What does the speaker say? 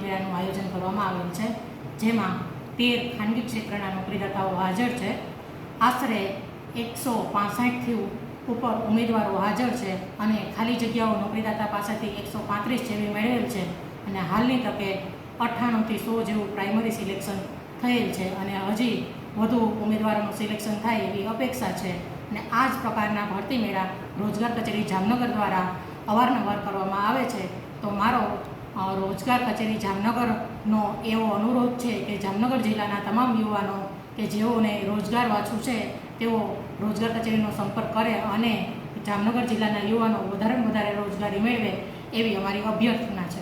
મેળાનું આયોજન કરવામાં આવેલ છે, જેમાં 13 ખાનગી ક્ષેત્રના નોકરીદાતાઓ હાજર છે. આશરે 165થી ઉપર ઉમેદવારો હાજર છે અને ખાલી જગ્યાઓ નોકરીદાતા પાસેથી 135 જેવી મેળવેલ છે અને હાલની તકે 98થી 100 જેવું પ્રાઇમરી સિલેક્શન થયેલ છે અને હજી વધુ ઉમેદવારોનું સિલેક્શન થાય એવી અપેક્ષા છે. અને આ જ પ્રકારના ભરતી મેળા રોજગાર કચેરી જામનગર દ્વારા અવારનવાર કરવામાં આવે છે. તો મારો રોજગાર કચેરી જામનગરનો એવો અનુરોધ છે કે જામનગર જિલ્લાના તમામ યુવાનો કે જેઓને રોજગાર વાંચવું છે તેઓ રોજગાર કચેરીનો સંપર્ક કરે અને જામનગર જિલ્લાના યુવાનો વધારેમાં વધારે રોજગારી મેળવે એવી અમારી અભ્યર્થના છે.